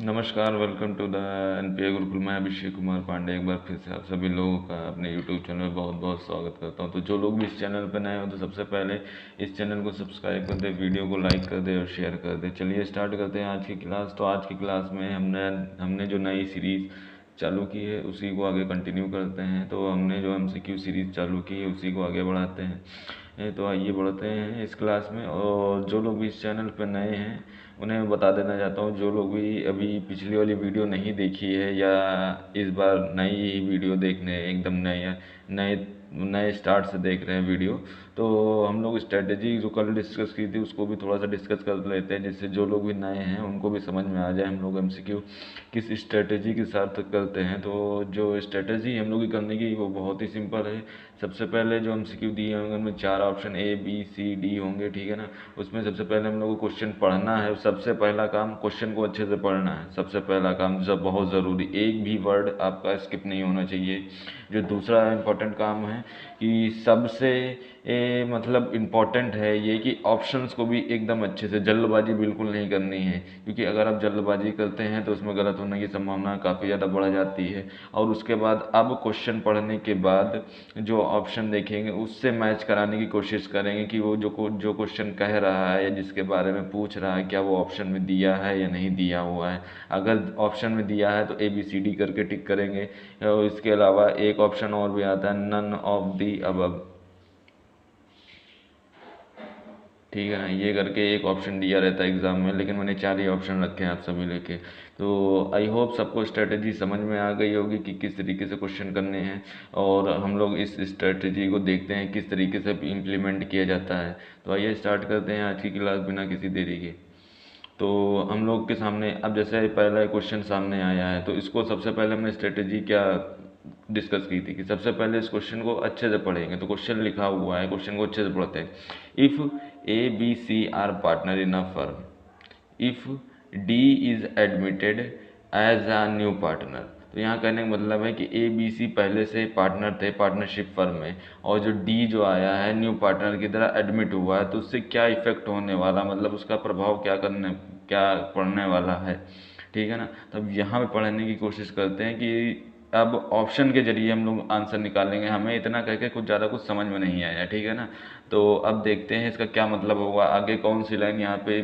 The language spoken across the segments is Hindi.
नमस्कार, welcome to the NPA Gurukul. मैं अभिषेक कुमार पांडे एक बार फिर से आप सभी लोगों का अपने यूट्यूब चैनल में बहुत बहुत स्वागत करता हूं। तो जो लोग भी इस चैनल पर नए हो तो सबसे पहले इस चैनल को सब्सक्राइब कर दे, वीडियो को लाइक कर दे और शेयर कर दे। चलिए स्टार्ट करते हैं आज की क्लास। तो आज की क्लास में हमने जो नई सीरीज़ चालू की है उसी को आगे कंटिन्यू करते हैं। तो हमने जो एमसीक्यू सीरीज़ चालू की है उसी को आगे बढ़ाते हैं। तो आइए बढ़ते हैं इस क्लास में। और जो लोग भी इस चैनल पर नए हैं उन्हें बता देना चाहता हूँ, जो लोग भी अभी पिछली वाली वीडियो नहीं देखी है या इस बार नई वीडियो देखने एकदम नए नए नए स्टार्ट से देख रहे हैं वीडियो, तो हम लोग स्ट्रेटेजी जो कल डिस्कस की थी उसको भी थोड़ा सा डिस्कस कर लेते हैं, जिससे जो लोग भी नए हैं उनको भी समझ में आ जाए हम लोग एमसीक्यू किस स्ट्रेटेजी के साथ करते हैं। तो जो स्ट्रेटेजी हम लोग की करने की वो बहुत ही सिंपल है। सबसे पहले जो एमसीक्यू दिए होंगे उनमें 4 option A B C D होंगे, ठीक है ना। उसमें सबसे पहले हम लोग को क्वेश्चन पढ़ना है। सबसे पहला काम क्वेश्चन को अच्छे से पढ़ना है, सबसे पहला काम जब बहुत ज़रूरी, एक भी वर्ड आपका स्किप नहीं होना चाहिए। जो दूसरा इम्पोर्टेंट काम है कि सबसे मतलब इम्पोर्टेंट है ये कि ऑप्शंस को भी एकदम अच्छे से, जल्दबाजी बिल्कुल नहीं करनी है, क्योंकि अगर आप जल्दबाजी करते हैं तो उसमें गलत होने की संभावना काफ़ी ज़्यादा बढ़ जाती है। और उसके बाद अब क्वेश्चन पढ़ने के बाद जो ऑप्शन देखेंगे उससे मैच कराने की कोशिश करेंगे कि वो जो क्वेश्चन कह रहा है या जिसके बारे में पूछ रहा है क्या वो ऑप्शन में दिया है या नहीं दिया हुआ है। अगर ऑप्शन में दिया है तो ए बी सी डी करके टिक करेंगे। और इसके अलावा एक ऑप्शन और भी आता है, नन ऑफ दी अबव, ठीक है ना। ये करके एक ऑप्शन दिया रहता है एग्ज़ाम में, लेकिन मैंने 4 ही ऑप्शन रखे हैं आप सभी लेके। तो आई होप सबको स्ट्रेटजी समझ में आ गई होगी कि किस तरीके से क्वेश्चन करने हैं, और हम लोग इस स्ट्रेटजी को देखते हैं किस तरीके से इम्प्लीमेंट किया जाता है। तो आइए स्टार्ट करते हैं आज की क्लास बिना किसी देरी के। तो हम लोग के सामने अब जैसे पहला क्वेश्चन सामने आया है, तो इसको सबसे पहले हमने स्ट्रेटजी क्या डिस्कस की थी कि सबसे पहले इस क्वेश्चन को अच्छे से पढ़ेंगे। तो क्वेश्चन लिखा हुआ है, क्वेश्चन को अच्छे से पढ़ते हैं। If A B C are partner in a firm, if D is admitted as a new partner. तो यहाँ कहने का मतलब है कि ए बी सी पहले से पार्टनर थे पार्टनरशिप फर्म में, और जो डी जो आया है न्यू पार्टनर की तरह एडमिट हुआ है, तो उससे क्या इफेक्ट होने वाला, मतलब उसका प्रभाव क्या पड़ने वाला है, ठीक है ना। तब यहाँ पे पढ़ने की कोशिश करते हैं कि अब ऑप्शन के जरिए हम लोग आंसर निकालेंगे। हमें इतना कह के कुछ ज़्यादा कुछ समझ में नहीं आया, ठीक है ना। तो अब देखते हैं इसका क्या मतलब होगा। आगे कौन सी लाइन यहाँ पे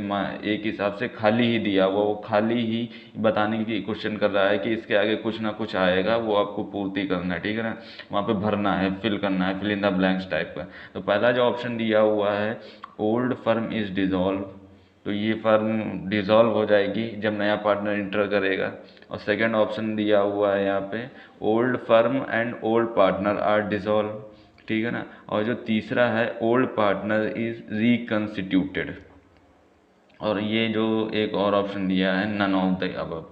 एक हिसाब से खाली ही दिया हुआ, वो खाली ही बताने की क्वेश्चन कर रहा है कि इसके आगे कुछ ना कुछ आएगा, वो आपको पूर्ति करना है, ठीक है ना। वहाँ पे भरना है, फिल करना है, fill in the blanks type का। तो पहला जो ऑप्शन दिया हुआ है, ओल्ड फर्म इज डिजॉल्व, तो ये फर्म डिज़ोल्व हो जाएगी जब नया पार्टनर इंटर करेगा। और सेकंड ऑप्शन दिया हुआ है यहाँ पे, old firm and old partner are dissolve, ठीक है ना। और जो तीसरा है, ओल्ड पार्टनर इज रिकंस्टिट्यूटेड। और ये जो एक और ऑप्शन दिया है, नन ऑफ द अबव।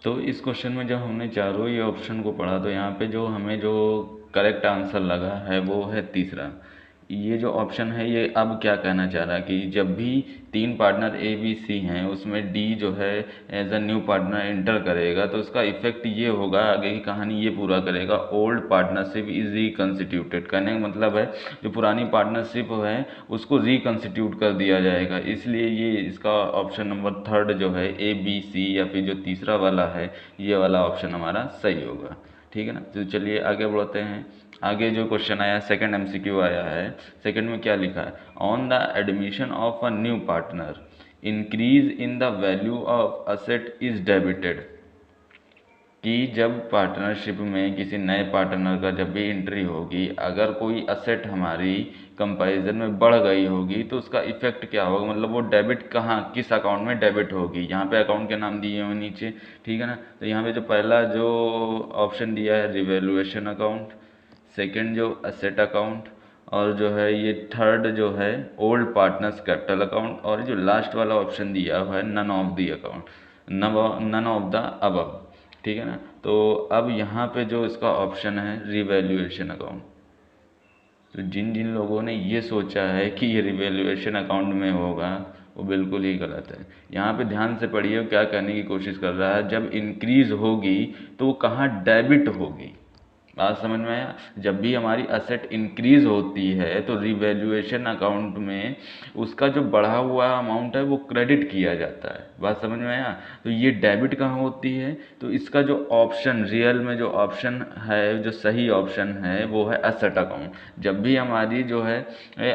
तो इस क्वेश्चन में जब हमने चारों ही ऑप्शन को पढ़ा तो यहाँ पे जो हमें जो करेक्ट आंसर लगा है वो है तीसरा। ये जो ऑप्शन है ये अब क्या कहना चाह रहा है कि जब भी 3 पार्टनर ए बी सी हैं उसमें डी जो है as a new partner enter करेगा, तो उसका इफेक्ट ये होगा, आगे की कहानी ये पूरा करेगा, ओल्ड पार्टनरशिप इज रिकंस्टिट्यूटेड। कहने का मतलब है जो पुरानी पार्टनरशिप है उसको रिकंस्टिट्यूट कर दिया जाएगा। इसलिए ये इसका ऑप्शन नंबर थर्ड जो है ए बी सी या फिर जो तीसरा वाला है, ये वाला ऑप्शन हमारा सही होगा, ठीक है ना। तो चलिए आगे बढ़ते हैं। आगे जो क्वेश्चन आया, सेकंड एमसीक्यू आया है। सेकंड में क्या लिखा है, on the admission of a new partner increase in the value of asset is debited. कि जब पार्टनरशिप में किसी नए पार्टनर का जब भी एंट्री होगी, अगर कोई असेट हमारी कंपैरिजन में बढ़ गई होगी तो उसका इफेक्ट क्या होगा, मतलब वो डेबिट कहाँ किस अकाउंट में डेबिट होगी। यहाँ पे अकाउंट के नाम दिए हुए नीचे, ठीक है ना। तो यहाँ पे जो पहला जो ऑप्शन दिया है रिवैल्यूएशन अकाउंट, सेकंड जो असेट अकाउंट, और जो है ये थर्ड जो है ओल्ड पार्टनर्स कैपिटल अकाउंट, और जो लास्ट वाला ऑप्शन दिया हुआ है none of the account, none of the above, ठीक है ना। तो अब यहाँ पे जो इसका ऑप्शन है रिवैल्यूएशन अकाउंट, तो जिन जिन लोगों ने ये सोचा है कि ये रिवैल्यूएशन अकाउंट में होगा वो बिल्कुल ही गलत है। यहाँ पे ध्यान से पढ़िए क्या कहने की कोशिश कर रहा है, जब इंक्रीज होगी तो वो कहाँ डेबिट होगी, बात समझ में आया। जब भी हमारी असेट इंक्रीज होती है तो रिवैल्यूएशन अकाउंट में उसका जो बढ़ा हुआ अमाउंट है वो क्रेडिट किया जाता है। बात समझ में आया। तो ये डेबिट कहाँ होती है, तो इसका जो ऑप्शन रियल में जो ऑप्शन है, जो सही ऑप्शन है वो है असेट अकाउंट। जब भी हमारी जो है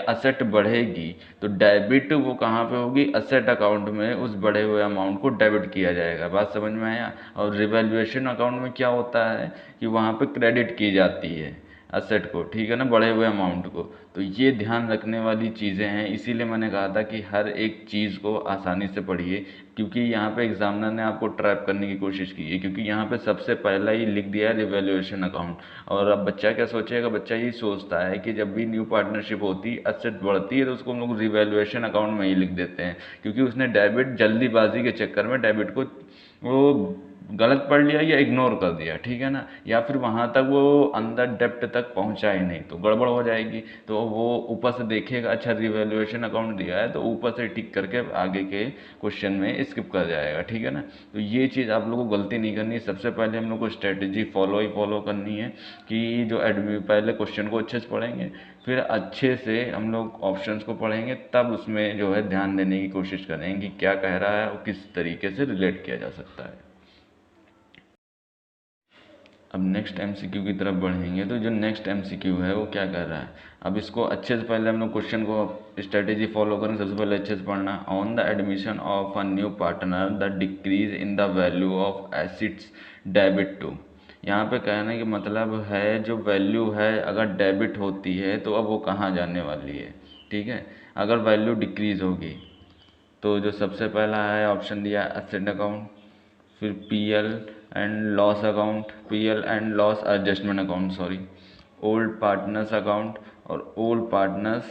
असेट बढ़ेगी तो डेबिट वो कहाँ पे होगी, असेट अकाउंट में उस बढ़े हुए अमाउंट को डेबिट किया जाएगा। बात समझ में आया। और रिवैल्यूएशन अकाउंट में क्या होता है कि वहाँ पे क्रेडिट की जाती है असेट को, ठीक है ना, बढ़े हुए अमाउंट को। तो ये ध्यान रखने वाली चीज़ें हैं, इसीलिए मैंने कहा था कि हर एक चीज़ को आसानी से पढ़िए, क्योंकि यहाँ पे एग्जामिनर ने आपको ट्रैप करने की कोशिश की है, क्योंकि यहाँ पे सबसे पहला ही लिख दिया है रिवैल्यूएशन अकाउंट। और अब बच्चा क्या सोचेगा, बच्चा ये सोचता है कि जब भी न्यू पार्टनरशिप होती है, असेट बढ़ती है, तो उसको हम लोग रिवैल्यूएशन अकाउंट में ही लिख देते हैं, क्योंकि उसने डेबिट जल्दीबाजी के चक्कर में डेबिट को वो गलत पढ़ लिया या इग्नोर कर दिया, ठीक है ना, या फिर वहाँ तक वो अंदर डेप्थ तक पहुँचा ही नहीं, तो गड़बड़ हो जाएगी। तो वो ऊपर से देखेगा अच्छा रिवैल्यूएशन अकाउंट दिया है, तो ऊपर से टिक करके आगे के क्वेश्चन में स्किप कर जाएगा, ठीक है ना। तो ये चीज़ आप लोगों को गलती नहीं करनी। सबसे पहले हम लोग को स्ट्रेटेजी फॉलो करनी है कि जो पहले क्वेश्चन को अच्छे से पढ़ेंगे, फिर अच्छे से हम लोग ऑप्शंस को पढ़ेंगे, तब उसमें जो है ध्यान देने की कोशिश करेंगे कि क्या कह रहा है और किस तरीके से रिलेट किया जा सकता है। अब नेक्स्ट एमसीक्यू की तरफ बढ़ेंगे, तो जो नेक्स्ट एमसीक्यू है वो क्या कर रहा है, अब इसको अच्छे से पहले हम लोग क्वेश्चन को स्ट्रेटेजी फॉलो करें। सबसे पहले अच्छे से पढ़ना। On the admission of a new partner the decreases in the value of assets debit to. यहाँ पे कहने का मतलब है जो वैल्यू है अगर डेबिट होती है तो अब वो कहाँ जाने वाली है, ठीक है। अगर वैल्यू डिक्रीज होगी तो जो सबसे पहला है ऑप्शन दिया एसेट अकाउंट, फिर PL and loss account, PL and loss adjustment account, sorry, old partners account और ओल्ड पार्टनर्स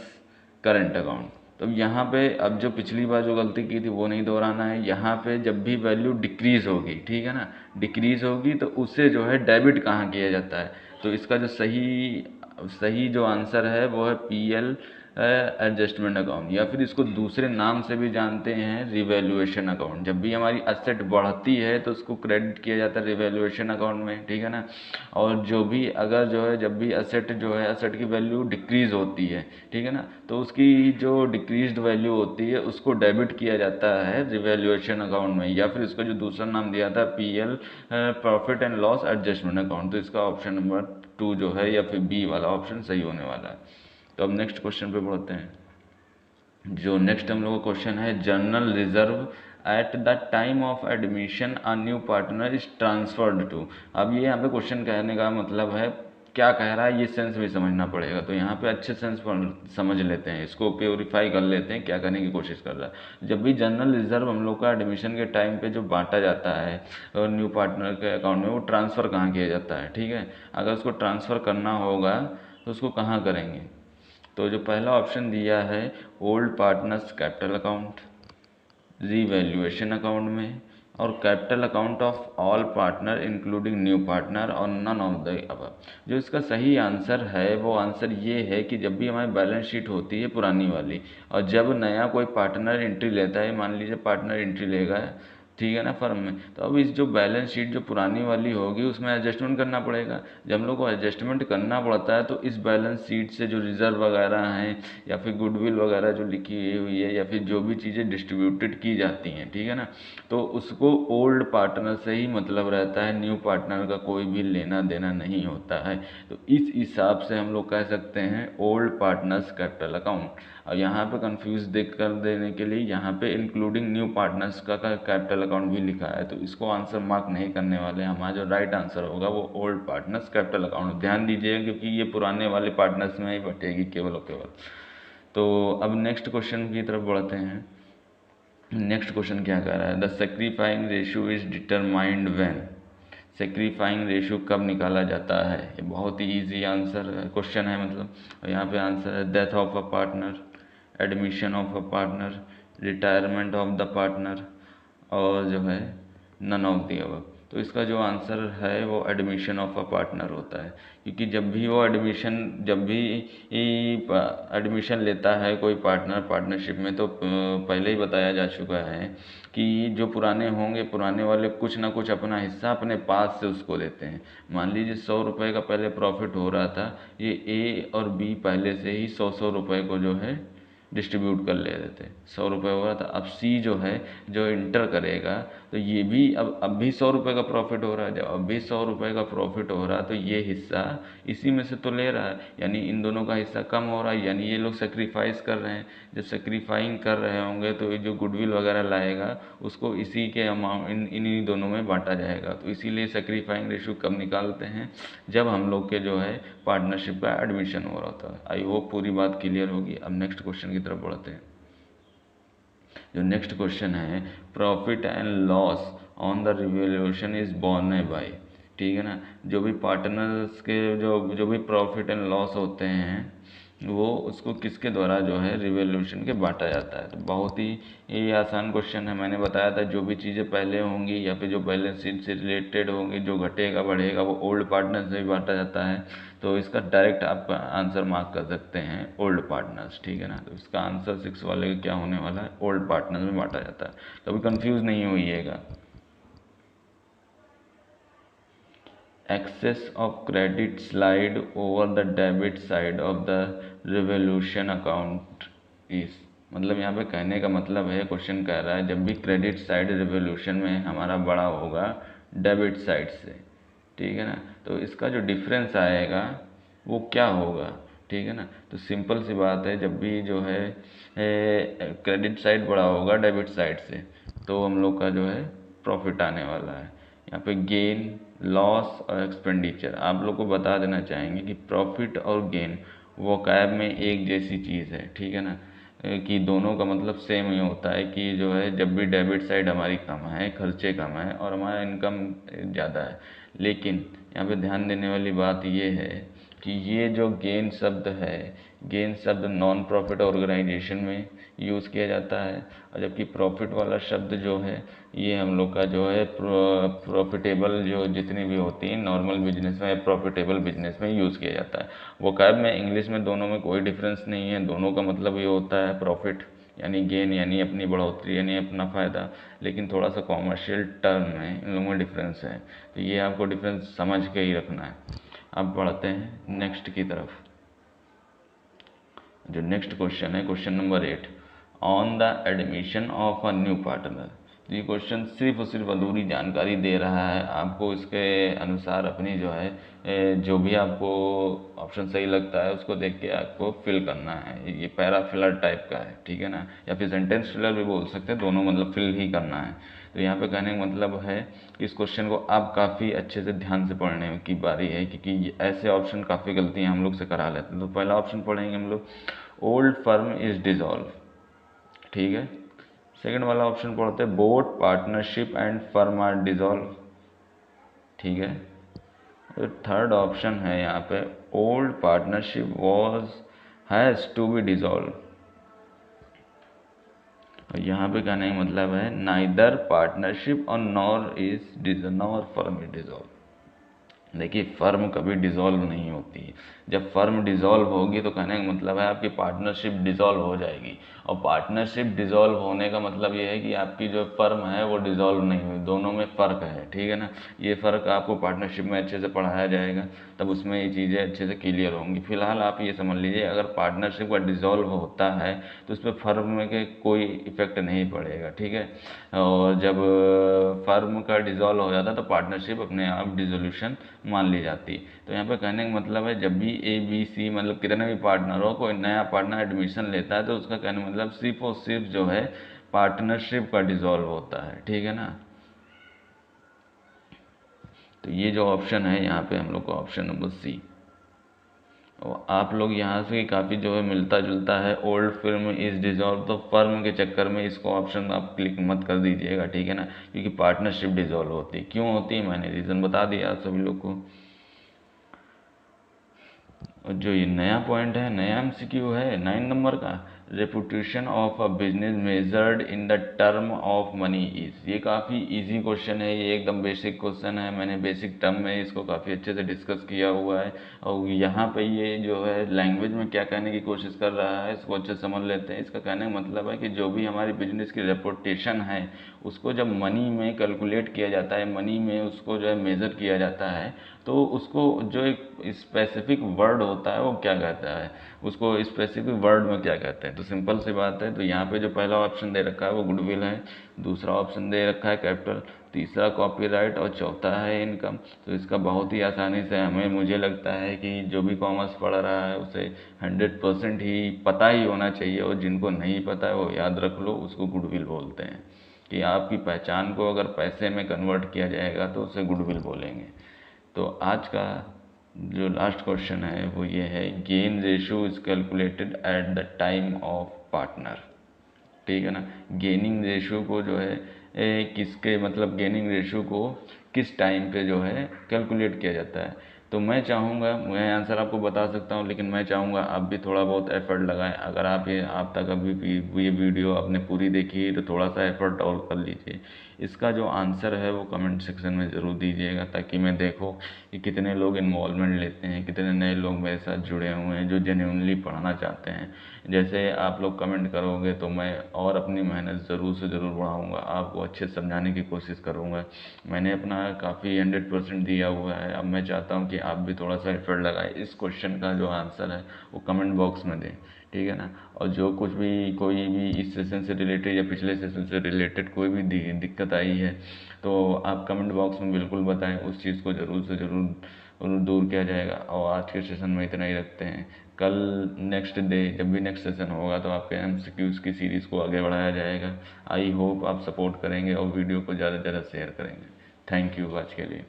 करंट अकाउंट। तो यहाँ पे अब जो पिछली बार जो गलती की थी वो नहीं दोहराना है। यहाँ पे जब भी वैल्यू डिक्रीज होगी, ठीक है ना, डिक्रीज होगी तो उससे जो है डेबिट कहाँ किया जाता है, तो इसका जो सही सही जो आंसर है वो है पीएल एडजस्टमेंट अकाउंट, या फिर इसको दूसरे नाम से भी जानते हैं रिवैल्यूएशन अकाउंट। जब भी हमारी असेट बढ़ती है तो उसको क्रेडिट किया जाता है रिवैल्यूएशन अकाउंट में, ठीक है ना। और जो भी अगर जो है जब भी असेट जो है असेट की वैल्यू डिक्रीज होती है, ठीक है ना, तो उसकी जो डिक्रीज्ड वैल्यू होती है उसको डेबिट किया जाता है रिवैल्यूएशन अकाउंट में, या फिर इसका जो दूसरा नाम दिया था PL profit and loss adjustment account. तो इसका ऑप्शन नंबर 2 जो है या फिर बी वाला ऑप्शन सही होने वाला है। तो अब नेक्स्ट क्वेश्चन पे बढ़ते हैं। जो नेक्स्ट हम लोग का क्वेश्चन है, general reserve at the time of admission a new partner is transferred to. अब ये यहाँ पे क्वेश्चन कहने का मतलब है क्या कह रहा है, ये सेंस भी समझना पड़ेगा। तो यहाँ पे अच्छे सेंस समझ लेते हैं, इसको प्योरीफाई कर लेते हैं क्या करने की कोशिश कर रहा है। जब भी जनरल रिजर्व हम लोग का एडमिशन के टाइम पे जो बांटा जाता है और न्यू पार्टनर के अकाउंट में, वो ट्रांसफ़र कहाँ किया जाता है, ठीक है। अगर उसको ट्रांसफ़र करना होगा तो उसको कहाँ करेंगे, तो जो पहला ऑप्शन दिया है old partners capital account, revaluation account में, और capital account of all partner including new partner और नन ऑफ द अबव। जो इसका सही आंसर है वो आंसर ये है कि जब भी हमारी बैलेंस शीट होती है पुरानी वाली, और जब नया कोई पार्टनर एंट्री लेता है, मान लीजिए पार्टनर एंट्री लेगा, ठीक है ना, फर्म में, तो अब इस जो बैलेंस शीट जो पुरानी वाली होगी उसमें एडजस्टमेंट करना पड़ेगा। जब हम लोग को एडजस्टमेंट करना पड़ता है तो इस बैलेंस शीट से जो रिजर्व वगैरह हैं या फिर गुडविल वगैरह जो लिखी हुई है या फिर जो भी चीज़ें डिस्ट्रीब्यूटेड की जाती हैं, ठीक है ना, तो उसको ओल्ड पार्टनर से ही मतलब रहता है, न्यू पार्टनर का कोई भी लेना देना नहीं होता है। तो इस हिसाब से हम लोग कह सकते हैं ओल्ड पार्टनर्स कैपिटल अकाउंट। और यहाँ पे कंफ्यूज देख कर देने के लिए यहाँ पे इंक्लूडिंग न्यू पार्टनर्स का कैपिटल अकाउंट भी लिखा है, तो इसको आंसर मार्क नहीं करने वाले। हमारा जो राइट आंसर होगा वो ओल्ड पार्टनर्स कैपिटल अकाउंट। ध्यान दीजिएगा क्योंकि ये पुराने वाले पार्टनर्स में ही बटेगी केवल और केवल। तो अब नेक्स्ट क्वेश्चन की तरफ बढ़ते हैं। नेक्स्ट क्वेश्चन क्या कह रहा है, the sacrificing ratio is determined when. Sacrificing ratio कब निकाला जाता है, ये बहुत ही इजी आंसर क्वेश्चन है मतलब। और यहाँ पे आंसर है death of a partner, admission of a partner, retirement of the partner, और जो है नन ऑफ दी अबव। तो इसका जो आंसर है वो एडमिशन ऑफ अ पार्टनर होता है, क्योंकि जब भी वो जब भी एडमिशन लेता है कोई पार्टनर पार्टनरशिप में, तो पहले ही बताया जा चुका है कि जो पुराने होंगे, पुराने वाले कुछ ना कुछ अपना हिस्सा अपने पास से उसको देते हैं। मान लीजिए 100 रुपये का पहले प्रॉफिट हो रहा था, ये ए और बी पहले से ही 100 रुपये को जो है डिस्ट्रीब्यूट कर ले रहे थे। 100 रुपये हो रहा था, अब सी जो है जो इंटर करेगा, तो ये भी अब भी 100 रुपये का प्रॉफिट हो रहा है। जब अब भी 100 रुपये का प्रॉफिट हो रहा है, तो ये हिस्सा इसी में से तो ले रहा है, यानी इन दोनों का हिस्सा कम हो रहा है, यानी ये लोग सेक्रीफाइस कर रहे हैं। जब सेक्रीफाइंग कर रहे होंगे तो ये जो गुडविल वगैरह लाएगा उसको इसी के अमाउंट इन्हीं दोनों में बांटा जाएगा। तो इसीलिए सेक्रीफाइंग रेशियो कब निकालते हैं, जब हम लोग के जो है पार्टनरशिप का एडमिशन हो रहा था। आई होप पूरी बात क्लियर होगी। अब नेक्स्ट क्वेश्चन की तरफ बढ़ते हैं। जो नेक्स्ट क्वेश्चन है, profit and loss on the revaluation is borne by, ठीक है ना। जो भी पार्टनर्स के जो भी प्रॉफिट एंड लॉस होते हैं, वो उसको किसके द्वारा जो है रिवैल्यूएशन के बांटा जाता है। तो बहुत ही ये आसान क्वेश्चन है। मैंने बताया था जो भी चीज़ें पहले होंगी या फिर जो बैलेंस शीट से रिलेटेड होंगी, जो घटेगा बढ़ेगा वो ओल्ड पार्टनर से भी बांटा जाता है। तो इसका डायरेक्ट आप आंसर मार्क कर सकते हैं ओल्ड पार्टनर्स, ठीक है ना। तो इसका आंसर 6 वाले का क्या होने वाला है, ओल्ड पार्टनर्स में बांटा जाता है। कभी कंफ्यूज नहीं होइएगा। Excess of credit side over the debit side of the revaluation account is, मतलब यहाँ पे कहने का मतलब है, क्वेश्चन कह रहा है जब भी क्रेडिट साइड रिवॉल्यूशन में हमारा बड़ा होगा डेबिट साइड से, ठीक है ना, तो इसका जो डिफरेंस आएगा वो क्या होगा, ठीक है ना। तो सिंपल सी बात है, जब भी जो है क्रेडिट साइड बड़ा होगा डेबिट साइड से, तो हम लोग का जो है प्रॉफिट आने वाला है। यहाँ पे गेन, लॉस और एक्सपेंडिचर आप लोग को बता देना चाहेंगे कि प्रॉफिट और गेन वोकैब में एक जैसी चीज़ है, ठीक है ना, कि दोनों का मतलब सेम ही होता है कि जो है जब भी डेबिट साइड हमारी कम है, खर्चे कम है और हमारा इनकम ज़्यादा है। लेकिन यहाँ पे ध्यान देने वाली बात ये है कि ये जो गेन शब्द है, गेन शब्द नॉन प्रॉफिट ऑर्गेनाइजेशन में यूज़ किया जाता है, और जबकि प्रॉफिट वाला शब्द जो है ये हम लोग का जो है प्रॉफिटेबल जो जितनी भी होती हैं नॉर्मल बिजनेस में, प्रॉफिटेबल बिजनेस में यूज़ किया जाता है। वोकैब में इंग्लिश में दोनों में कोई डिफरेंस नहीं है, दोनों का मतलब ये होता है प्रॉफिट यानी गेन यानी अपनी बढ़ोतरी यानी अपना फ़ायदा, लेकिन थोड़ा सा कॉमर्शियल टर्म में इन लोगों में डिफरेंस है। तो ये आपको डिफरेंस समझ के ही रखना है। अब बढ़ते हैं नेक्स्ट की तरफ। जो नेक्स्ट क्वेश्चन है question number 8, on the admission of a new partner. ये क्वेश्चन सिर्फ और सिर्फ अधूरी जानकारी दे रहा है आपको, इसके अनुसार अपनी जो है जो भी आपको ऑप्शन सही लगता है उसको देख के आपको फिल करना है। ये पैरा फिलर टाइप का है, ठीक है ना, या फिर सेंटेंस फिलर भी बोल सकते हैं, दोनों मतलब फिल ही करना है। तो यहाँ पे कहने का मतलब है कि इस क्वेश्चन को आप काफ़ी अच्छे से ध्यान से पढ़ने की बारी है, क्योंकि ऐसे ऑप्शन काफ़ी गलतियाँ हम लोग से करा लेते हैं। तो पहला ऑप्शन पढ़ेंगे हम लोग, ओल्ड फर्म इज डिजॉल्व, ठीक है। सेकंड वाला ऑप्शन पढ़ते हैं, both partnership and firm are dissolve, ठीक है। और थर्ड ऑप्शन है यहाँ पे, old partnership was has to be dissolve. और यहाँ पे कहने का मतलब है, नाइदर पार्टनरशिप और नॉर फर्म इज डिजॉल्व। देखिए फर्म कभी डिज़ोल्व नहीं होती है। जब फर्म डिज़ोल्व होगी तो कहने का मतलब है आपकी पार्टनरशिप डिज़ोल्व हो जाएगी, और पार्टनरशिप डिज़ोल्व होने का मतलब ये है कि आपकी जो फर्म है वो डिज़ोल्व नहीं हुई। दोनों में फ़र्क है, ठीक है ना। ये फ़र्क आपको पार्टनरशिप में अच्छे से पढ़ाया जाएगा, तब उसमें ये चीज़ें अच्छे से क्लियर होंगी। फिलहाल आप ये समझ लीजिए, अगर पार्टनरशिप का डिज़ोल्व होता है तो उस पर फर्म के कोई इफेक्ट नहीं पड़ेगा, ठीक है। और जब फर्म का डिज़ोल्व हो जाता है तो पार्टनरशिप अपने आप डिसोल्यूशन मान ली जाती। तो यहाँ पे कहने का मतलब है, जब भी ए बी सी मतलब कितने भी पार्टनर हो, कोई नया पार्टनर एडमिशन लेता है तो उसका कहने का मतलब सिर्फ और सिर्फ जो है पार्टनरशिप का डिज़ोल्व होता है, ठीक है ना। तो ये जो ऑप्शन है यहाँ पे हम लोग का ऑप्शन नंबर सी। और आप लोग यहाँ से काफ़ी जो है मिलता जुलता है, ओल्ड फिल्म इज डिजॉल्व, तो फर्म के चक्कर में इसको ऑप्शन आप क्लिक मत कर दीजिएगा, ठीक है ना, क्योंकि पार्टनरशिप डिजॉल्व होती है। क्यों होती है मैंने रीज़न बता दिया आप सभी लोग को। और जो ये नया पॉइंट है, नया एमसीक्यू है 9 नंबर का, reputation of a business measured in the term of money is. ये काफ़ी इजी क्वेश्चन है, ये एकदम बेसिक क्वेश्चन है, मैंने बेसिक टर्म में इसको काफ़ी अच्छे से डिस्कस किया हुआ है। और यहाँ पे ये जो है लैंग्वेज में क्या कहने की कोशिश कर रहा है इसको अच्छे से समझ लेते हैं। इसका कहने का मतलब है कि जो भी हमारी बिजनेस की रेपुटेशन है उसको जब मनी में कैलकुलेट किया जाता है, मनी में उसको जो है मेज़र किया जाता है, तो उसको जो एक स्पेसिफिक वर्ड होता है वो क्या कहता है, उसको स्पेसिफिक वर्ड में क्या कहते हैं। तो सिंपल सी बात है, तो यहाँ पे जो पहला ऑप्शन दे रखा है वो गुडविल है, दूसरा ऑप्शन दे रखा है कैपिटल, तीसरा कॉपीराइट और चौथा है इनकम। तो इसका बहुत ही आसानी से हमें, मुझे लगता है कि जो भी कॉमर्स पढ़ रहा है उसे 100% ही पता ही होना चाहिए, और जिनको नहीं पता है वो याद रख लो, उसको गुडविल बोलते हैं। कि आपकी पहचान को अगर पैसे में कन्वर्ट किया जाएगा तो उसे गुडविल बोलेंगे। तो आज का जो लास्ट क्वेश्चन है वो ये है, gain ratio is calculated at the time of partner. ठीक है ना, गेनिंग रेशियो को जो है किसके, मतलब गेनिंग रेशियो को किस टाइम पे जो है कैलकुलेट किया जाता है। तो मैं चाहूँगा, मैं आंसर आपको बता सकता हूँ, लेकिन मैं चाहूँगा आप भी थोड़ा बहुत एफर्ट लगाएं। अगर आप तक अभी भी ये वीडियो आपने पूरी देखी है तो थोड़ा सा एफर्ट और कर लीजिए। इसका जो आंसर है वो कमेंट सेक्शन में ज़रूर दीजिएगा, ताकि मैं देखूँ कि कितने लोग इन्वॉल्वमेंट लेते हैं, कितने नए लोग मेरे साथ जुड़े हुए हैं जो जेन्युइनली पढ़ना चाहते हैं। जैसे आप लोग कमेंट करोगे तो मैं और अपनी मेहनत ज़रूर से ज़रूर बढ़ाऊँगा, आपको अच्छे से समझाने की कोशिश करूँगा। मैंने अपना काफ़ी 100% दिया हुआ है, अब मैं चाहता हूँ कि आप भी थोड़ा सा एफर्ट लगाएं। इस क्वेश्चन का जो आंसर है वो कमेंट बॉक्स में दें, ठीक है ना। और जो कुछ भी, कोई भी इस सेशन से रिलेटेड या पिछले सेशन से रिलेटेड कोई भी दिक्कत आई है तो आप कमेंट बॉक्स में बिल्कुल बताएं, उस चीज़ को ज़रूर से ज़रूर दूर किया जाएगा। और आज के सेशन में इतना ही रखते हैं। कल नेक्स्ट डे जब भी नेक्स्ट सेशन होगा तो आपके MCQs की सीरीज़ को आगे बढ़ाया जाएगा। आई होप आप सपोर्ट करेंगे और वीडियो को ज़्यादा से ज़्यादा शेयर करेंगे। थैंक यू आज के लिए।